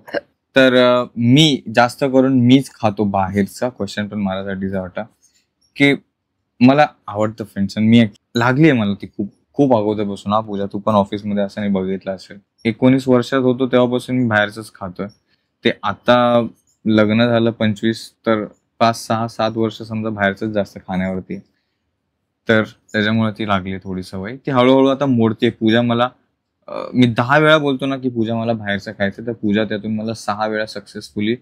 तर मी जास्त करून मीच खातो बाहेरचा. क्वेश्चन पण माझ्यासाठीचा होता की मला आवडतं फ्रेंड्स, आणि मी लागली आहे मला ती खूप खूप अगोदरपासून. हा पूजा, तू पण ऑफिसमध्ये असं नाही बघितलं असेल, 19 वर्षात होतो तेव्हापासून मी बाहेरच खातोय. ते आता लग्न झालं 25, तर 5, 6, 7 वर्ष समजा बाहेरच जास्त खाण्यावरती, तर त्याच्यामुळे ती लागली थोडी सवय. ती हळूहळू आता मोडते. पूजा मला मी 10 वेळा बोलतो ना की पूजा मला बाहेरचं खायचं, तर पूजा त्यातून मला 6 वेळा सक्सेसफुली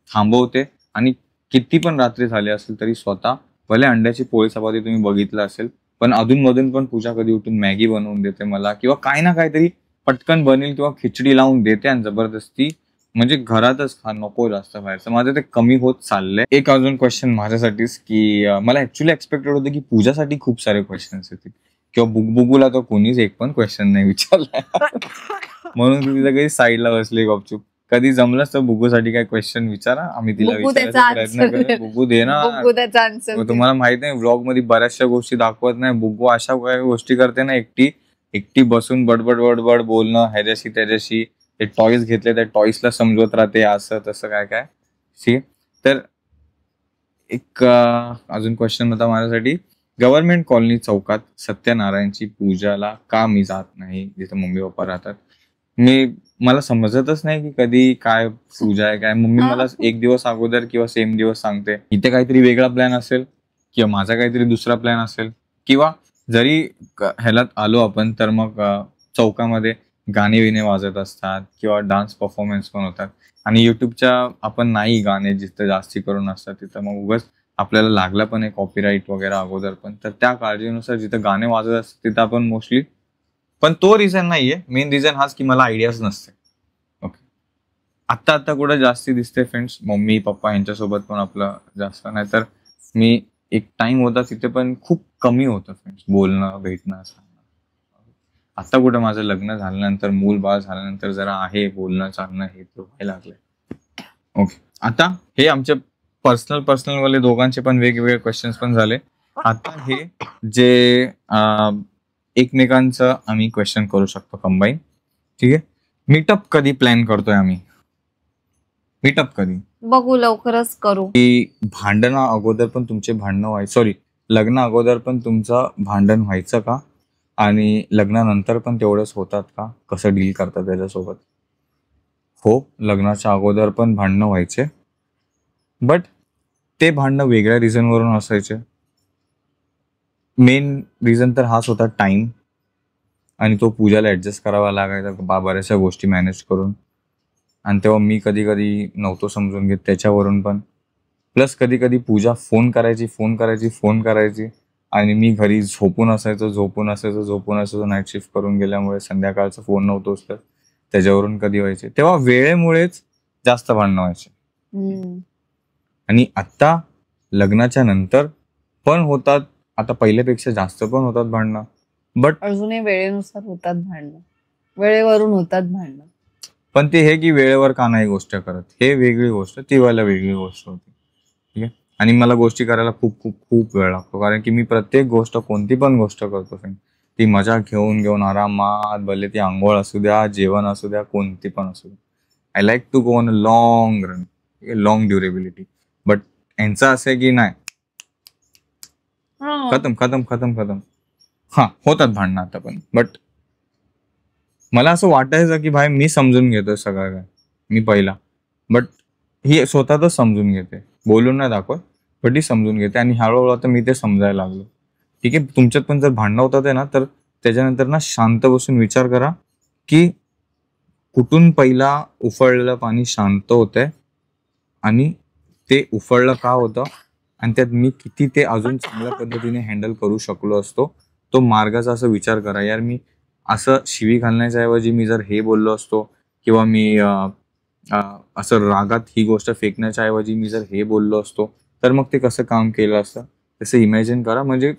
थांबवते. आणि किती पण रात्री झाली असेल तरी स्वतः, भले अंड्याची पोळी चपाती तुम्ही बघितलं असेल, पण अधूनमधून पण पूजा कधी उठून मॅगी बनवून देते मला, किंवा काही ना काहीतरी पटकन बनेल किंवा खिचडी लावून देते, आणि जबरदस्ती म्हणजे घरातच खा, नको जास्त बाहेरचं. माझं ते कमी होत चाललंय. एक अजून क्वेश्चन माझ्यासाठीच की मला ऍक्च्युली एक्सपेक्टेड होतं की पूजासाठी खूप सारे क्वेश्चन्स येतील, किंवा बुगबुगूला तर कोणीच एक पण क्वेश्चन नाही विचारलाय म्हणून तुम्ही सगळी साईडला बसले गपचूप. कधी जमलंच तर बुगूसाठी काय क्वेश्चन विचारा, आम्ही तिला विचारायचा प्रयत्न करू. बुगू दे ना, तुम्हाला माहित नाही व्लॉग मध्ये बऱ्याचशा गोष्टी दाखवत नाही. बुगू अशा काही गोष्टी करते ना, एकटी बसून बडबड बडबड बोलणं ह्याच्याशी त्याच्याशी. ते टॉईस घेतले त्या टॉईसला समजवत राहते, असं तसं काय काय. ठीक. तर एक अजून क्वेश्चन होता माझ्यासाठी, गव्हर्नमेंट कॉलनी चौकात सत्यनारायणची पूजाला का मी जात नाही, जिथे मम्मी पप्पा राहतात. मला समजतच नाही की कधी काय पूजा आहे काय. मम्मी मला एक दिवस अगोदर किंवा सेम दिवस सांगते. इथे काहीतरी वेगळा प्लॅन असेल, किंवा माझा काहीतरी दुसरा प्लॅन असेल, किंवा जरी ह्याला आलो आपण तर मग चौकामध्ये गाणे विणे वाजत असतात, किंवा डान्स परफॉर्मन्स पण होतात. आणि युट्यूबच्या आपण नाही गाणे जिथं जास्ती करून असतात तिथं मग उगाच आपल्याला लागला पण आहे कॉपीराईट वगैरे अगोदर पण. तर त्या काळजीनुसार जिथं गाणे वाजत असतात तिथं आपण मोस्टली, पण तो रिझन नाहीये. मेन रिझन हाच की मला आयडियाच नसते. ओके, आता कुठं जास्ती दिसते फ्रेंड्स, मम्मी पप्पा यांच्यासोबत पण आपलं जास्त नाही. तर मी एक टाइम होता तिथे पण खूप कमी होतं फ्रेंड्स बोलणं भेटणं. आता कुठं माझं लग्न झाल्यानंतर, मूल बाळ झाल्यानंतर जरा आहे बोलणं चालणं हे तर व्हायला लागलंय. ओके, आता हे आमचे पर्सनल वाले दोघांचे पण वेगवेगळे क्वेश्चन्स पण झाले. आता हे जे एकमेकांचं आम्ही क्वेश्चन करू शकतो कंबाईन. ठीक आहे, मीटअप कधी प्लॅन करतोय आम्ही? मीटअप कधी बघू, लवकरच करू. की भांडणं अगोदर पण तुमचे भांडणं व्हायचं, सॉरी लग्न अगोदर पण तुमचं भांडण व्हायचं का, आणि लग्नानंतर पण तेवढंच होतात का, कसं डील करतात त्याच्यासोबत? हो, लग्नाच्या अगोदर पण भांडणं व्हायचे, बट ते भांडणं वेगळ्या रिझनवरून असायचे. मेन रिझन तर हाच होता, टाइम. आणि तो पूजाला ऍडजस्ट करावा लागायचा बऱ्याचशा गोष्टी मॅनेज करून. आणि तेव्हा मी कधी कधी नव्हतो समजून घेत त्याच्यावरून पण. प्लस कधी कधी पूजा फोन करायची आणि मी घरी झोपून असायचो. नाईट शिफ्ट करून गेल्यामुळे संध्याकाळचा फोन नव्हतो उचलत, त्याच्यावरून कधी व्हायचे. तेव्हा वेळेमुळेच जास्त भांडणं व्हायचे. आणि आता लग्नाच्या नंतर पण होतात, आता पहिल्यापेक्षा जास्त पण होतात भांडणं, बट अजूनही वेळेनुसार होतात भांडणं, वेळेवरून होतात भांडणं. पण ते हे की वेळेवर का नाही गोष्ट करत, हे वेगळी गोष्ट, ती व्हायला वेगळी गोष्ट होती. ठीक आहे, आणि मला गोष्टी करायला खूप खूप खूप वेळ लागतो, कारण की मी प्रत्येक गोष्ट, कोणती पण गोष्ट करतो फ्रेंड, ती मजा घेऊन आरामात, भले ती आंघोळ असू द्या, जेवण असू द्या, कोणती पण असू द्या. I like to go on a long run, long durability. But यांचं असं आहे की नाही, खतम. हा, होतात भांडणं आता पण, बट मला असं वाटायचं की भाई मी समजून घेतोय सगळं काय, मी पहिला, बट ही स्वतःच समजून घेते, बोलून नाही दाखवत, पण ती समजून घेते आणि हळूहळू आता मी ते समजायला लागलो. ठीक आहे, तुमच्यात पण जर भांडणं होतात आहे ना, तर त्याच्यानंतर ना शांत बसून विचार करा की कुठून पहिला उफळलेलं पाणी शांत होतंय आणि ते उफळलं का होतं आणि त्यात मी किती ते अजून चांगल्या पद्धतीने हँडल करू शकलो असतो. तो मार्गाचा असा विचार करा, यार मी असं शिवी घालण्याच्या ऐवजी मी जर हे बोललो असतो किंवा मी असं रागात ही गोष्ट फेकण्याच्या ऐवजी मी जर हे बोललो असतो तर मग ते कसं काम केलं असतं. तसं इमॅजिन करा, म्हणजे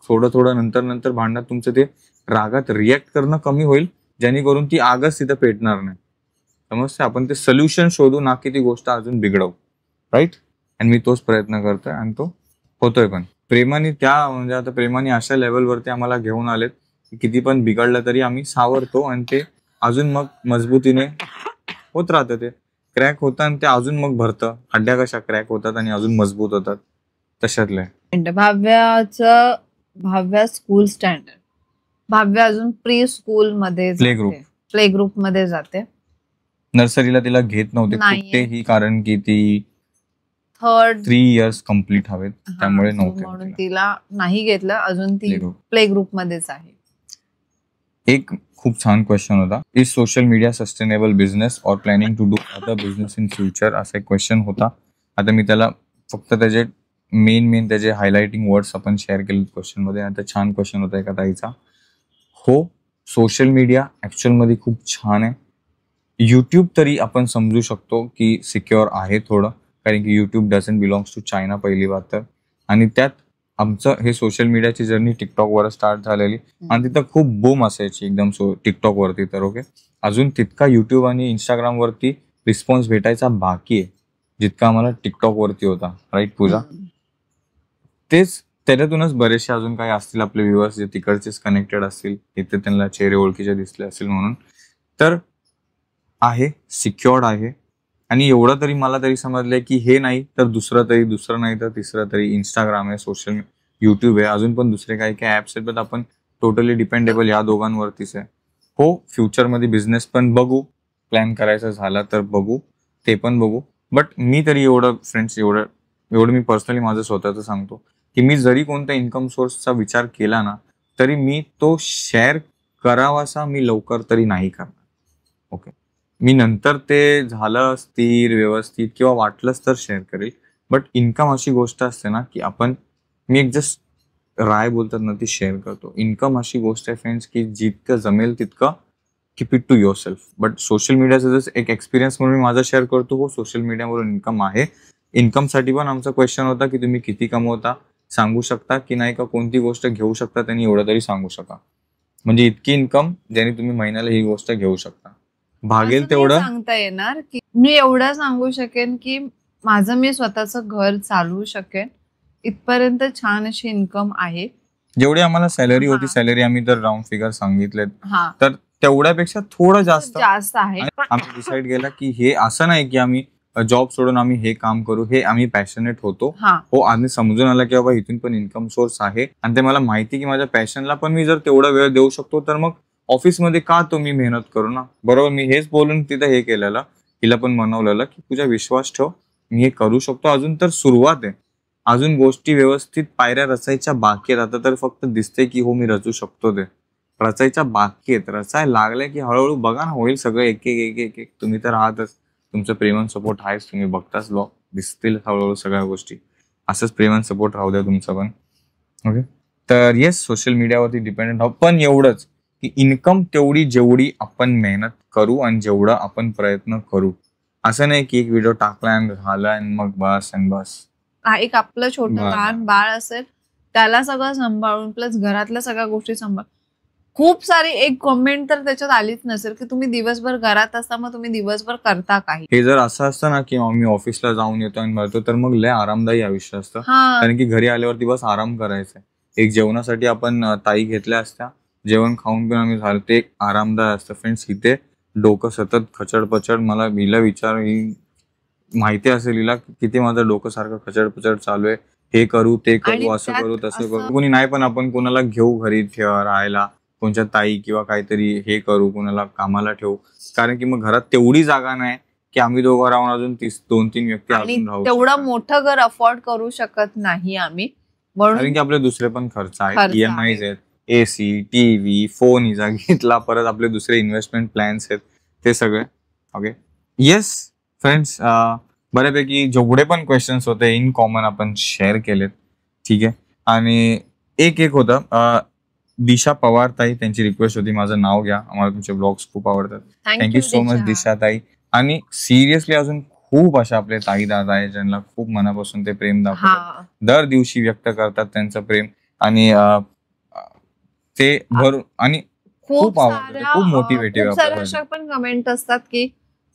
थोडं थोडं नंतर नंतर भांडणात तुमचं ते रागात रिॲक्ट करणं कमी होईल, जेणेकरून ती आगच तिथं पेटणार नाही. समजते, आपण ते सोल्युशन शोधू ना की ती गोष्ट अजून बिघडवू. राईट. आणि मी तोच प्रयत्न करतोय आणि तो होतोय पण प्रेमाने. म्हणजे आता प्रेमाने अशा लेवलवरती आम्हाला घेऊन आलेत की किती पण बिघडलं तरी आम्ही सावरतो आणि ते अजून मग मजबूतीने होत राहतं. ते क्रॅक होतं आणि ते अजून मग भरतं. हड्ड्या कशा क्रॅक होतात आणि अजून मजबूत होतात, तशातले. भाव्या स्कूल स्टँडर्ड, भाव्या अजून प्री स्कूल मध्ये प्ले ग्रुप मध्ये जाते. नर्सरीला तिला घेत नव्हते कुठेही, कारण की ती 3 इयर्स कम्प्लीट हवेत, त्यामुळे नव्हते म्हणून तिला नाही घेतलं. अजून ती प्ले ग्रुप मध्येच आहे. एक खूप छान क्वेश्चन होता, is social media sustainable business और planning to do other business in future, असा एक क्वेश्चन होता. आता मी त्याला फक्त त्याचे मेन त्याचे हायलाइटिंग वर्ड्स आपण शेअर केले क्वेश्चन मध्ये. आता छान क्वेश्चन होता एका ताईचा. हो, सोशल मीडिया ऍक्च्युअल मध्ये खूप छान आहे. युट्यूब तरी आपण समजू शकतो की सिक्युअर आहे थोडं, कारण की YouTube doesn't belongs to China पहिली बात तर. आणि त्यात आमचं हे सोशल मीडियाची जर्नी टिकटॉकवर स्टार्ट झालेली आणि तिथं खूप बूम असायची एकदम टिकटॉक वरती तर. ओके, अजून तितका युट्यूब आणि इंस्टाग्राम वरती रिस्पॉन्स भेटायचा बाकी आहे जितका आम्हाला टिकटॉक वरती होता. राईट पूजा? तेच त्याच्यातूनच बरेचसे अजून काही असतील आपले व्ह्युअर्स जे तिकडचेच कनेक्टेड असतील, इथे त्यांना चेहरे ओळखीचे दिसले असतील म्हणून. तर आहे, सिक्युअर्ड आहे. आणि एवढं तरी मला तरी समजलंय की हे नाही तर दुसरं नाही तर तिसरं तरी इंस्टाग्राम आहे, सोशल युट्यूब आहे, अजून पण दुसरे काही काही ऍप्स आहेत. पण आपण टोटली डिपेंडेबल या दोघांवरतीच आहे. हो, फ्युचरमध्ये बिझनेस पण बघू, प्लॅन करायचं झाला तर बघू, ते पण बघू. बट मी तरी एवढं फ्रेंड्स, एवढं मी पर्सनली माझं स्वतःचं सांगतो की मी जरी कोणत्या इन्कम सोर्सचा विचार केला ना तरी मी तो शेअर करावासा मी लवकर तरी नाही करणार. ओके, मी नंतर ते झालं स्थिर व्यवस्थित किंवा वाटलंच तर शेअर करेल. बट इन्कम अशी गोष्ट असते ना की मी एक जस्ट राय बोलतात ना ती शेअर करतो. इन्कम अशी गोष्ट आहे फ्रेंड्स की जितकं जमेल तितकं keep it to your self. But social मीडियाचा जस्ट एक एक्सपिरियन्स म्हणून मी माझा शेअर करतो. हो, सोशल मीडियावरून इन्कम आहे. इन्कमसाठी पण आमचा क्वेश्चन होता की तुम्ही किती कमवता, सांगू शकता की नाही, का कोणती गोष्ट घेऊ शकता त्यांनी एवढं तरी सांगू शका. म्हणजे इतकी इन्कम ज्याने तुम्ही महिन्याला ही गोष्ट घेऊ शकता. भागेल तेवढं सांगता येणार की मी एवढं सांगू शकेन की माझं मी स्वतःचं घर चालवू शकेन, इथपर्यंत छान अशी इन्कम आहे. जेवढी आम्हाला सॅलरी होती, सॅलरी आम्ही तर राऊंड फिगर सांगितलेत, तर तेवढ्यापेक्षा थोडं जास्त आहे. आम्ही डिसाईड केला की हे असं नाही की आम्ही जॉब सोडून आम्ही हे काम करू, हे आम्ही पॅशनेट होतो. हो, आम्ही समजून आला की बाबा इथून पण इन्कम सोर्स आहे आणि ते मला माहिती की माझ्या पॅशनला पण मी जर तेवढा वेळ देऊ शकतो तर मग ऑफिसमध्ये का तुम्ही मेहनत करू ना. बरोबर, मी हेच बोलून तिथं हे केलेलं, तिला पण मनवलेलं की तुझा विश्वास ठेव, मी हे करू शकतो. अजून तर सुरुवात आहे, अजून गोष्टी व्यवस्थित पायऱ्या रचायच्या बाकी आहेत. आता तर फक्त दिसते की हो मी रचू शकतो, ते रचायच्या बाकी आहेत. रचायला लागल्या की हळूहळू बघा ना, होईल सगळं. एक एक तुम्ही तर आहातच, तुमचं प्रेम आणि सपोर्ट आहेच, तुम्ही बघताच ब्लॉग, दिसतील हळूहळू सगळ्या गोष्टी. असंच प्रेम आणि सपोर्ट राहू द्या तुमचं पण. ओके, तर येस, सोशल मीडियावरती डिपेंडेंट आहोत, पण एवढंच की इन्कम तेवढी जेवढी आपण मेहनत करू आणि जेवढं आपण प्रयत्न करू. असं नाही की एक व्हिडिओ टाकला आणि झाला आणि मग बस. एक आपलं छोटं लहान बाळ असेल, त्याला सगळं सांभाळून प्लस घरातल्या सगळ्या गोष्टी सांभाळ. खूप सारी एक कमेंट तर त्याच्यात आलीच नसेल की तुम्ही दिवसभर घरात असता, मग तुम्ही दिवसभर करता काही. हे जर असं असतं ना की मी ऑफिसला जाऊन येतो आणि भरतो तर मग लय आरामदायी आयुष्य असतं. कारण की घरी आल्यावर दिवस आराम करायचा. एक जेवणासाठी आपण ताई घेतल्या असत्या, जेवण खाऊन पण आम्ही झालं, ते एक आरामदायी असतं. फ्रेंड्स, इथे डोकं सतत खचड मला हिला विचार, ही माहिती असेल हिला किती माझं डोकं सारखं खचड चालू आहे. हे करू ते करू, असं करू तसं करू. कोणी नाही पण आपण कोणाला घेऊ घरी राहायला, कोणत्या ताई किंवा काहीतरी हे करू, कोणाला कामाला ठेवू. कारण की मग घरात तेवढी जागा नाही की आम्ही दोघं राहून अजून 2-3 व्यक्ती आणि अजून राहू तेवढं शकतात. मोठं घर अफोर्ड करू शकत नाही आम्ही, कारण म्हणून की आपले दुसरे पण खर्च आहेत, खर्च EMIs आहे. आहेत, AC, टीव्ही, फोन इजा घेतला, परत आपले दुसरे इन्व्हेस्टमेंट प्लॅन्स आहेत ते सगळे. ओके, येस फ्रेंड्स, बऱ्यापैकी जेवढे पण क्वेश्चन्स होते इन कॉमन आपण शेअर केलेत. ठीक आहे, आणि एक होतं दिशा पवार ताई, त्यांची रिक्वेस्ट होती माझं नाव घ्या, आम्हाला तुमचे ब्लॉग्स खूप आवडतात. थँक्यू सो मच दिशा ताई. आणि सिरियसली अजून खूप अशा आपले ताई दादा आहे ज्यांना खूप मनापासून ते प्रेम दाखवतात, दर दिवशी व्यक्त करतात त्यांचं प्रेम, आणि ते भरून आणि खूप आवडतं, खूप मोटिवेटिव्ह साऱ्या अशा पण कमेंट असतात की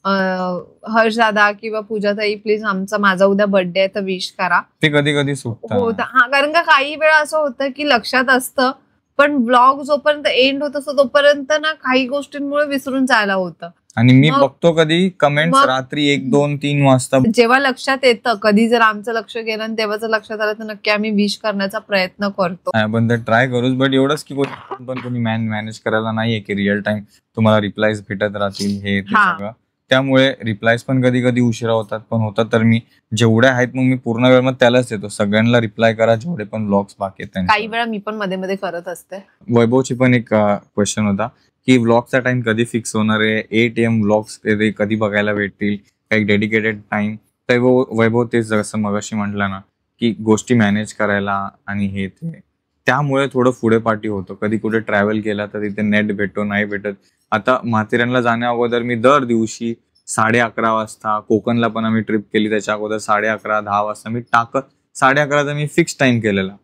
हर्ष दादा किंवा पूजाताई प्लीज माझा उद्या बर्थडे आहे तर विश करा. ते कधी कधी हो, सुटतं. हा, कारण का काही वेळा असं होतं की लक्षात असतं पण ब्लॉग जोपर्यंत एंड होत असतो तोपर्यंत ना काही गोष्टींमुळे विसरून जायला होतं. आणि मी बघतो कधी कमेंट्स रात्री 1, 2, 3 वाजता, जेव्हा लक्षात येतं, कधी जर आमचं लक्ष गेलं आणि तेव्हाच लक्षात आलं तर नक्की आम्ही विश करण्याचा प्रयत्न करतो. आपण तर ट्राय करूच, बट एवढंच की कोणी मॅनेज करायला नाहीये की रिअल टाइम तुम्हाला रिप्लायज भेटत राहतील हे सगळं. त्यामुळे रिप्लायज पण कधी कधी उशिरा होतात, पण होतात तर मी जेवढे आहेत मग मी पूर्ण वेळ मग त्यालाच देतो, सगळ्यांना रिप्लाय करा जेवढे पण ब्लॉग्स बाकी आहेत. काही वेळा मी पण मध्ये मध्ये करत असते. वैभवची पण एक क्वेश्चन होता की व्लॉगचा टाइम कधी फिक्स होणार आहे, 8 AM व्लॉग्स ते कधी बघायला भेटतील, काही डेडिकेटेड टाइम. तर वैभव तेच जसं मगाशी म्हटलं ना की गोष्टी मॅनेज करायला आणि हे ते, त्यामुळे थोडं पुढे पाठी होतं. कधी कुठे ट्रॅव्हल केला तर तिथे नेट भेटतो नाही भेटत. आता माथेरानला जाण्या अगोदर मी दर दिवशी 11:30 वाजता, कोकणला पण आम्ही ट्रिप केली त्याच्या अगोदर 11:30, 10 वाजता मी 11:30चा मी फिक्स टाइम केलेला.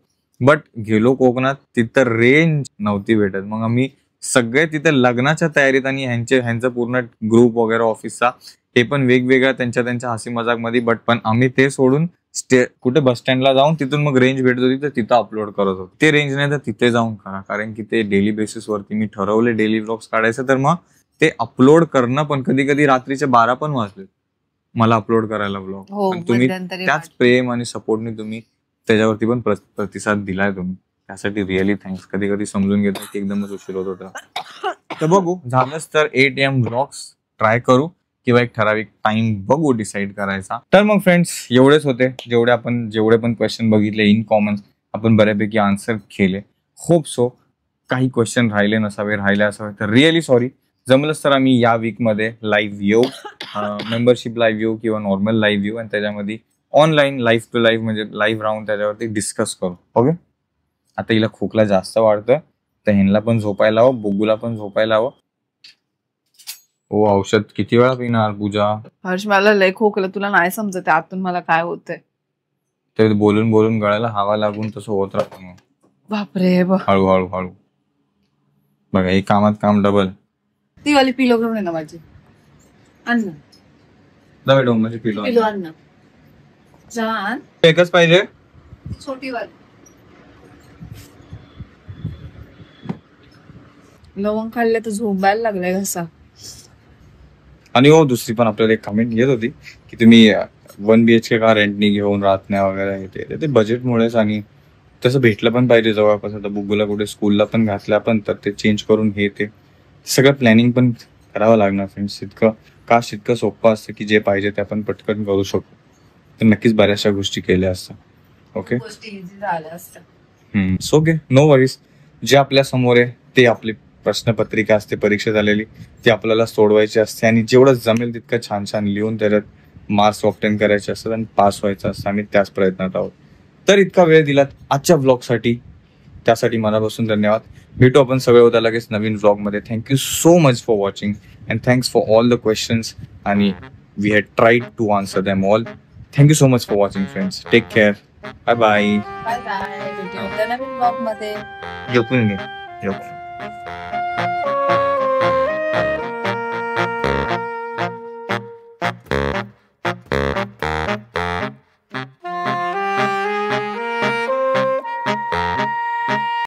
बट गेलो कोकणात, तिथं रेंज नव्हती भेटत. मग आम्ही सगळे तिथे लग्नाच्या तयारीत, आणि ह्यांचं पूर्ण ग्रुप वगैरे ऑफिसचा, हे पण वेगवेगळ्या त्यांच्या हसी मजाक मध्ये. बट पण आम्ही ते सोडून कुठे बस स्टँडला जाऊन तिथून मग रेंज भेटत होती तर तिथं अपलोड करत होतो. ते रेंज नाही तर तिथे जाऊन करा, कारण की ते डेली बेसिसवरती मी ठरवले डेली व्लॉग्स काढायचं, तर मग ते अपलोड करणं पण कधी कधी रात्रीचे 12 पण वाजले मला अपलोड करायला व्लॉग. तुम्ही त्याच प्रेम आणि सपोर्टने तुम्ही त्याच्यावरती पण प्रतिसाद दिलाय तुम्ही, त्यासाठी रिअली थँक्स. कधी कधी समजून घेतो की एकदमच उशीर होत होता. तर बघू, झालंच तर 8 AM व्लॉग्स ट्राय करू किंवा एक ठराविक टाइम बघू डिसाईड करायचा. तर मग फ्रेंड्स, एवढेच होते. जेवढे पण क्वेश्चन बघितले इन कॉमन आपण बऱ्यापैकी आन्सर केले. Hope so. काही क्वेश्चन राहिले असावे तर रिअली सॉरी. जमलंच तर आम्ही या वीकमध्ये लाईव्ह येऊ, मेंबरशिप लाईव्ह येऊ किंवा नॉर्मल लाईव्ह येऊ, आणि त्याच्यामध्ये ऑनलाईन लाईव्ह टू लाईव्ह म्हणजे लाईव्ह राहून त्याच्यावरती डिस्कस करू. ओके. आता हिला खोकला जास्त वाढतोय तर ह्यांना पण झोपायला हवं, बुगूला पण झोपायला हवं. हो, औषध किती वेळा पिणार पूजा? हर्ष, मला लय खोकलं, तुला नाही समजत आतून मला काय होतंय. ते बोलून गळ्याला हवा लागून तसं होत राहतं. मग बापरे. हळू बघा, हे कामात काम डबल. ती वाली पिलो घेऊन आहे ना माझी, अन्न दवेडो म्हणजे पिलो अन्न छान. एकच पाहिजे, छोटी वाली. लवंग खाल्ले तर झोंबायला लागलाय घसा. आणि हो, दुसरी पण आपल्याला एक कमेंट येत होती की तुम्ही 1 BHK का रेंटनी घेऊन राहत नाही वगैरे. ते बजेटमुळेच, आणि तसं भेटलं पण पाहिजे जवळपास. आता बुगूला कुठे स्कूलला पण घातलं आपण तर ते चेंज करून हे ते सगळं प्लॅनिंग पण करावं लागणार फ्रेंड्स. इतकं सोपं असतं की जे पाहिजे ते आपण पटकन करू शकतो. तर नक्कीच बऱ्याचशा गोष्टी केल्या असतात. Okay, okay, no worries. जे आपल्या समोर आहे ते आपली प्रश्नपत्रिका असते परीक्षा झालेली, ती आपल्याला सोडवायची असते, आणि जेवढं जमेल तितकं छान छान लिहून त्याच्यात मार्क्स ऑब्टेन करायचे असतात आणि पास व्हायचं असतं. आम्ही त्याच प्रयत्नात आहोत. तर इतका वेळ दिलात आजच्या ब्लॉगसाठी, त्यासाठी मनापासून धन्यवाद. भेटू आपण सगळे होता लगेच नवीन ब्लॉगमध्ये. Thank you so much for watching and thanks for all the questions, आणि we had tried to answer them all. Thank you so much for watching friends. Take care. Bye bye. नवीन ब्लॉग मध्ये येऊन घे.